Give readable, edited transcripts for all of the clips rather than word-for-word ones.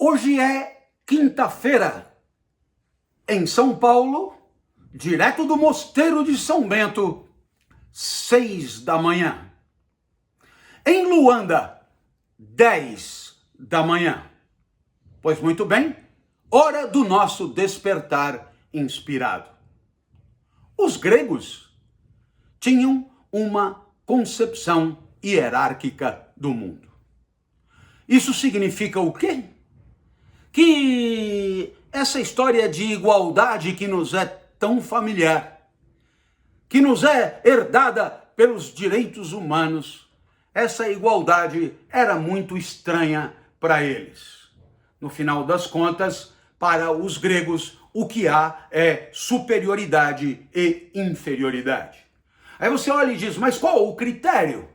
Hoje é quinta-feira, em São Paulo, direto do Mosteiro de São Bento, 6 da manhã. Em Luanda, 10 da manhã. Pois muito bem, hora do nosso despertar inspirado. Os gregos tinham uma concepção hierárquica do mundo. Isso significa o quê? Que essa história de igualdade que nos é tão familiar, que nos é herdada pelos direitos humanos, essa igualdade era muito estranha para eles. No final das contas, para os gregos, o que há é superioridade e inferioridade. Aí você olha e diz, mas qual o critério?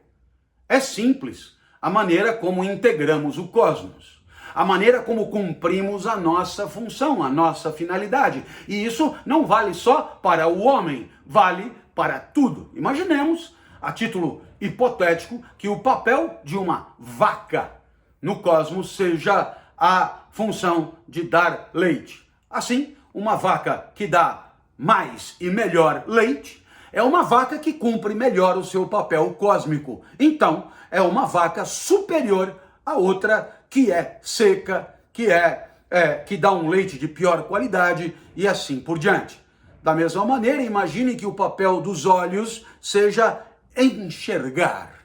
É simples, a maneira como integramos o cosmos. A maneira como cumprimos a nossa função, a nossa finalidade. E isso não vale só para o homem, vale para tudo. Imaginemos, a título hipotético, que o papel de uma vaca no cosmos seja a função de dar leite. Assim, uma vaca que dá mais e melhor leite é uma vaca que cumpre melhor o seu papel cósmico. Então, é uma vaca superior a outra que é seca, que dá um leite de pior qualidade e assim por diante. Da mesma maneira, imagine que o papel dos olhos seja enxergar.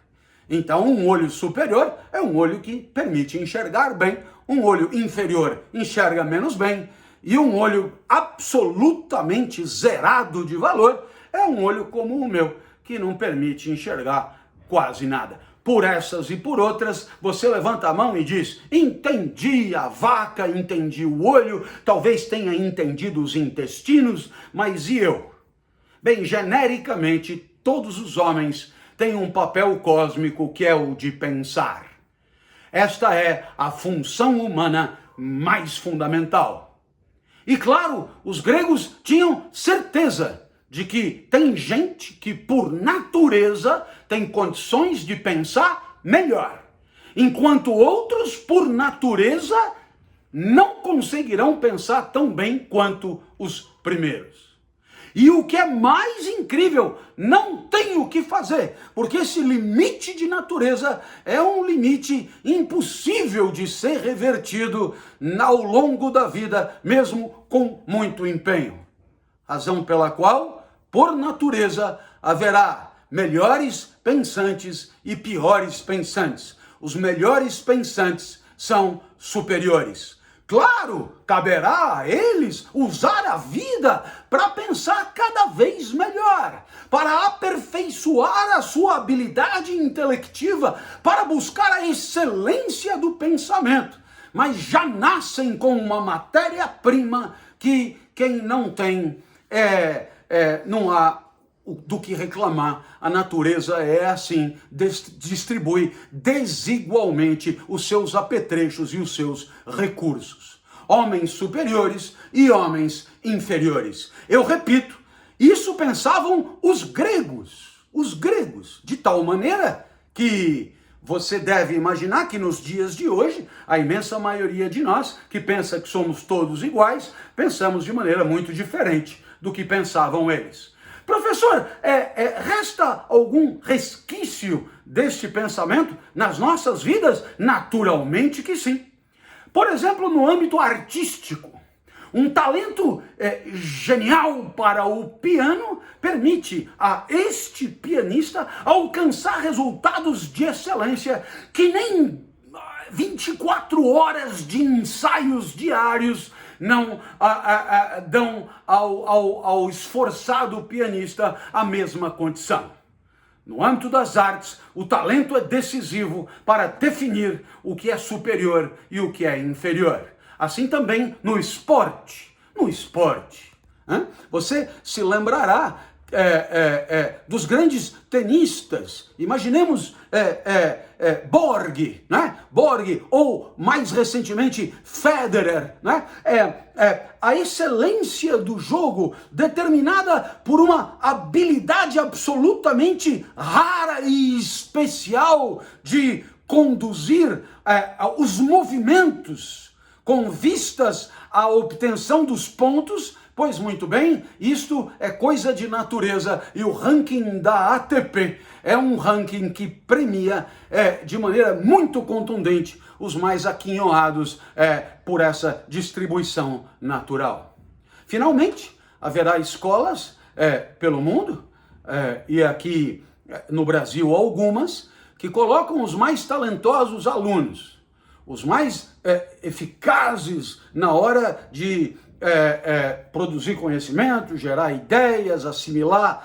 Então, um olho superior é um olho que permite enxergar bem, um olho inferior enxerga menos bem, e um olho absolutamente zerado de valor é um olho como o meu, que não permite enxergar quase nada. Por essas e por outras, você levanta a mão e diz, entendi a vaca, entendi o olho, talvez tenha entendido os intestinos, mas e eu? Bem, genericamente, todos os homens têm um papel cósmico que é o de pensar. Esta é a função humana mais fundamental. E claro, os gregos tinham certeza de que tem gente que, por natureza, tem condições de pensar melhor, enquanto outros, por natureza, não conseguirão pensar tão bem quanto os primeiros. E o que é mais incrível, não tem o que fazer, porque esse limite de natureza é um limite impossível de ser revertido ao longo da vida, mesmo com muito empenho. Razão pela qual, por natureza, haverá melhores pensantes e piores pensantes. Os melhores pensantes são superiores. Claro, caberá a eles usar a vida para pensar cada vez melhor, para aperfeiçoar a sua habilidade intelectiva, para buscar a excelência do pensamento. Mas já nascem com uma matéria-prima que quem não tem não há do que reclamar. A natureza é assim, distribui desigualmente os seus apetrechos e os seus recursos. Homens superiores e homens inferiores. Eu repito, isso pensavam os gregos, de tal maneira que você deve imaginar que nos dias de hoje, a imensa maioria de nós, que pensa que somos todos iguais, pensamos de maneira muito diferente do que pensavam eles. Professor, resta algum resquício deste pensamento nas nossas vidas? Naturalmente que sim. Por exemplo, no âmbito artístico, um talento genial para o piano permite a este pianista alcançar resultados de excelência que nem 24 horas de ensaios diários não dão ao esforçado pianista a mesma condição. No âmbito das artes, o talento é decisivo para definir o que é superior e o que é inferior. Assim também no esporte. Você se lembrará dos grandes tenistas. Imaginemos Borg, né? Borg, ou mais recentemente Federer, né? A excelência do jogo determinada por uma habilidade absolutamente rara e especial de conduzir os movimentos com vistas à obtenção dos pontos. Pois muito bem, isto é coisa de natureza, e o ranking da ATP é um ranking que premia de maneira muito contundente os mais aquinhoados por essa distribuição natural. Finalmente, haverá escolas pelo mundo, e aqui no Brasil algumas, que colocam os mais talentosos alunos, os mais eficazes na hora de produzir conhecimento, gerar ideias, assimilar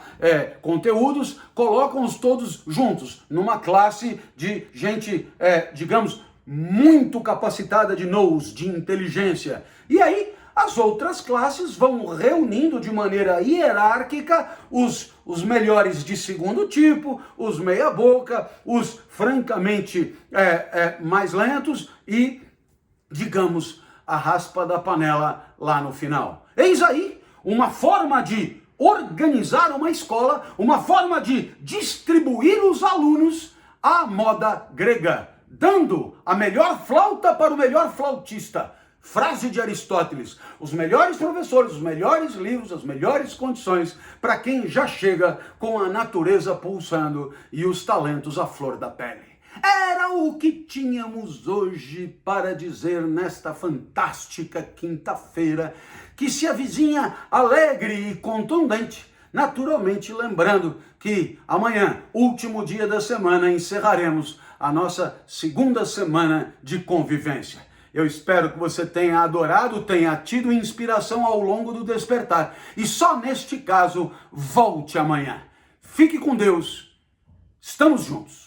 conteúdos, colocam-os todos juntos numa classe de gente, digamos, muito capacitada de nous, de inteligência. E aí as outras classes vão reunindo de maneira hierárquica os melhores de segundo tipo, os meia-boca, os francamente mais lentos e, digamos, a raspa da panela lá no final. Eis aí uma forma de organizar uma escola, uma forma de distribuir os alunos à moda grega, dando a melhor flauta para o melhor flautista. Frase de Aristóteles: os melhores professores, os melhores livros, as melhores condições para quem já chega com a natureza pulsando e os talentos à flor da pele. Era o que tínhamos hoje para dizer nesta fantástica quinta-feira, que se avizinha alegre e contundente. Naturalmente, lembrando que amanhã, último dia da semana, encerraremos a nossa segunda semana de convivência. Eu espero que você tenha adorado, tenha tido inspiração ao longo do despertar. E só neste caso, volte amanhã. Fique com Deus. Estamos juntos.